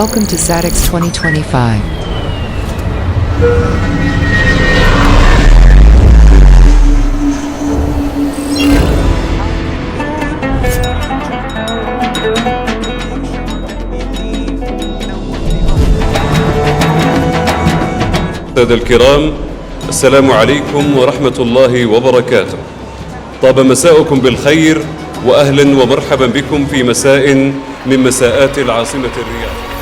Welcome to SADEX 2025. السادة الكرام، السلام عليكم ورحمة الله وبركاته. طاب مساؤكم بالخير وأهلا ومرحبا بكم في مساء من مساءات العاصمة الرياض.